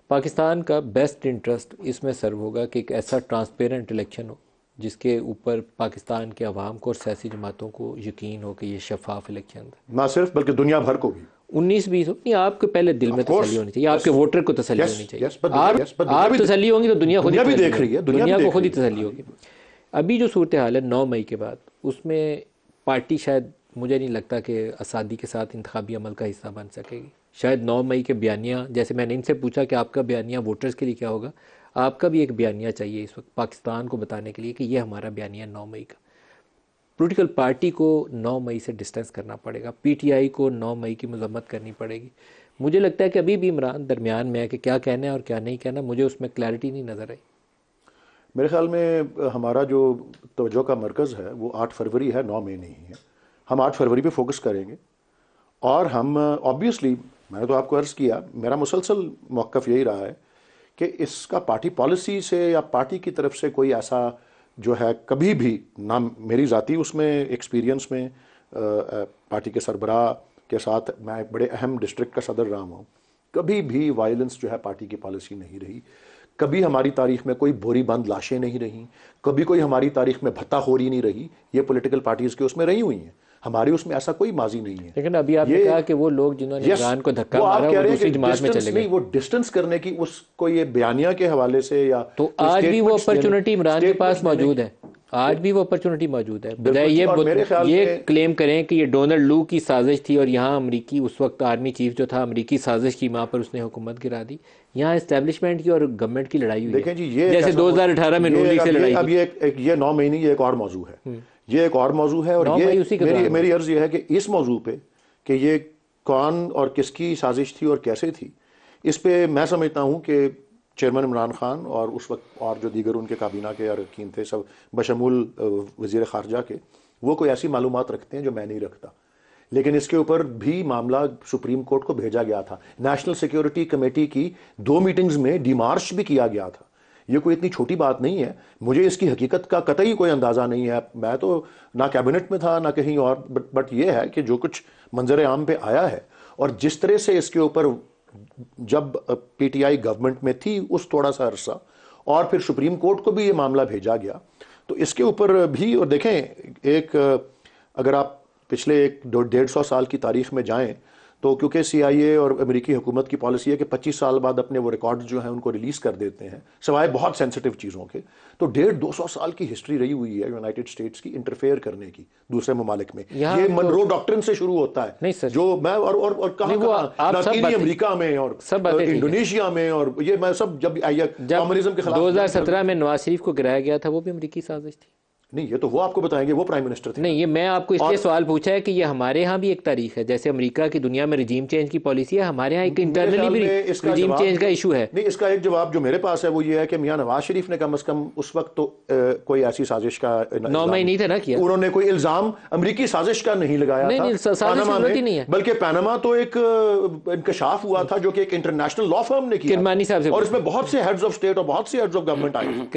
پاکستان کا best interest اس میں سرو ہوگا کہ ایک ایسا ٹرانسپیرنٹ الیکشن ہو جس کے اوپر پاکستان کے عوام کو اور سیاسی جماعتوں کو یقین ہو کہ یہ شفاف الیکشن ہے، نہ صرف بلکہ دنیا بھر کو بھی 19-20 ہو نہیں، آپ کے پہلے دل میں تسلی ہونی چاہیے، آپ کے ووٹر کو تسلی ہونی چاہیے، آپ تسلی ہوں گی تو دنیا خود ہی دیکھ رہی ہے، دنیا کو خود ہی تسلی ہوگی۔ ابھی جو صورتحال ہے 9 مئی کے بعد، اس میں پارٹی شاید مجھے نہیں لگتا کہ آزادی کے ساتھ انتخابی عمل کا حصہ بن سکے گی۔ شاید 9 مئی کے بیانیہ، جیسے میں نے ان سے پوچھا کہ آپ کا بیانیہ ووٹرز کے لیے کیا ہوگا، آپ کا بھی ایک بیانیہ چاہیے اس وقت پاکستان کو بتانے کے لیے کہ یہ ہمارا بیانیہ 9 مئی کا۔ پولیٹیکل پارٹی کو 9 مئی سے ڈسٹنس کرنا پڑے گا، پی ٹی آئی کو 9 مئی کی مذمت کرنی پڑے گی۔ مجھے لگتا ہے کہ ابھی بھی عمران درمیان میں ہے کہ کیا کہنا ہے اور کیا نہیں کہنا، مجھے اس میں کلیئرٹی نہیں نظر آئی۔ میرے خیال میں ہمارا جو توجہ کا مرکز ہے وہ 8 فروری ہے، 9 مئی نہیں ہے۔ ہم 8 فروری پہ فوکس کریں گے، اور ہم آبویسلی، میں نے تو آپ کو عرض کیا، میرا مسلسل موقف یہی رہا ہے کہ اس کا پارٹی پالیسی سے یا پارٹی کی طرف سے کوئی ایسا جو ہے کبھی بھی نہ میری ذاتی اس میں ایکسپیرینس میں پارٹی کے سربراہ کے ساتھ میں ایک بڑے اہم ڈسٹرکٹ کا صدر رہا ہوں، کبھی بھی وائلنس جو ہے پارٹی کی پالیسی نہیں رہی۔ کبھی ہماری تاریخ میں کوئی بوری بند لاشیں نہیں رہیں، کبھی کوئی ہماری تاریخ میں بھتہ خوری نہیں رہی۔ یہ پولیٹیکل پارٹیز کے اس میں رہی ہوئی ہیں، ہماری اس میں ایسا کوئی ماضی نہیں ہے۔ لیکن ابھی آپ نے کہا کہ وہ لوگ جنہوں نے عمران کو دھکا مارا وہ دوسری جماعت میں چلے گئے، وہ ڈسٹنس کرنے کی اس کو یہ بیانیہ کے حوالے سے یا تو آج بھی وہ اپرچونٹی عمران کے پاس موجود ہے، آج بھی وہ اپرچونٹی موجود ہے، بجائے یہ کلیم کریں کہ یہ ڈونلڈ لو کی سازش تھی اور یہاں امریکی اس وقت آرمی چیف جو تھا امریکی سازش کی ماں پر اس نے حکومت گرا دی۔ یہاں اسٹیبلشمنٹ کی اور گورنمنٹ کی لڑائی ہوئی دیکھیں جی، یہ جیسے 2018 میں نون لیگ سے لڑائی۔ اب یہ 9 مئی نہیں، یہ ایک اور موضوع ہے، یہ ایک اور موضوع ہے، اور یہ میری عرض یہ ہے کہ اس موضوع پہ کہ یہ کون اور کس کی سازش تھی اور کیسے تھی، اس پہ میں سمجھتا ہوں کہ چیئرمین عمران خان اور اس وقت اور جو دیگر ان کے کابینہ کے ارکین تھے سب بشمول وزیر خارجہ کے، وہ کوئی ایسی معلومات رکھتے ہیں جو میں نہیں رکھتا۔ لیکن اس کے اوپر بھی معاملہ سپریم کورٹ کو بھیجا گیا تھا، نیشنل سیکیورٹی کمیٹی کی 2 میٹنگز میں ڈیمارش بھی کیا گیا تھا۔ یہ کوئی اتنی چھوٹی بات نہیں ہے، مجھے اس کی حقیقت کا قطعی کوئی اندازہ نہیں ہے، میں تو نہ کیبنٹ میں تھا نہ کہیں اور، بٹ یہ ہے کہ جو کچھ منظر عام پہ آیا ہے اور جس طرح سے اس کے اوپر جب پی ٹی آئی گورنمنٹ میں تھی اس تھوڑا سا عرصہ، اور پھر سپریم کورٹ کو بھی یہ معاملہ بھیجا گیا، تو اس کے اوپر بھی، اور دیکھیں ایک اگر آپ پچھلے 150 سال کی تاریخ میں جائیں تو کیونکہ سی آئی اے اور امریکی حکومت کی پالیسی ہے کہ 25 سال بعد اپنے وہ ریکارڈ جو ہیں ان کو ریلیز کر دیتے ہیں، سوائے بہت سینسٹیو چیزوں کے، تو 150-200 سال کی ہسٹری رہی ہوئی ہے یونائٹڈ اسٹیٹس کی انٹرفیئر کرنے کی دوسرے ممالک میں۔ یہ منرو ڈاکٹرن سے شروع ہوتا ہے، جو میں اور کہاں لاطینی امریکہ میں اور انڈونیشیا میں، اور یہ میں سب جب کمیونزم کے خلاف 2017 میں نواز شریف کو گرایا گیا تھا وہ بھی امریکی سازش تھی۔ نہیں، یہ تو وہ آپ کو بتائیں گے، وہ پرائم منسٹر تھے۔ نہیں، یہ میں آپ کو اس لیے سوال پوچھا ہے کہ یہ ہمارے ہاں بھی ایک تاریخ ہے، جیسے امریکہ کی دنیا میں رجیم چینج کی پالیسی ہے، ہمارے ہاں ایک انٹرنلی بھی رجیم چینج کا ایشو ہے۔ نہیں، اس کا ایک جواب جو میرے پاس ہے وہ یہ ہے کہ میاں نواز شریف نے کم از کم اس وقت تو کوئی ایسی سازش کا 9 مئی نہیں تھا نا کیا، انہوں نے کوئی الزام امریکی سازش کا نہیں لگایا تھا پاناما میں، بلکہ پاناما تو ایک انکشاف ہوا تھا جو کہ ایک انٹرنیشنل لا فرم نے کیا، کرمانی صاحب سے، اور اس میں بہت سے ہیڈز آف اسٹیٹ اور بہت سے ہیڈز آف گورنمنٹ آئے۔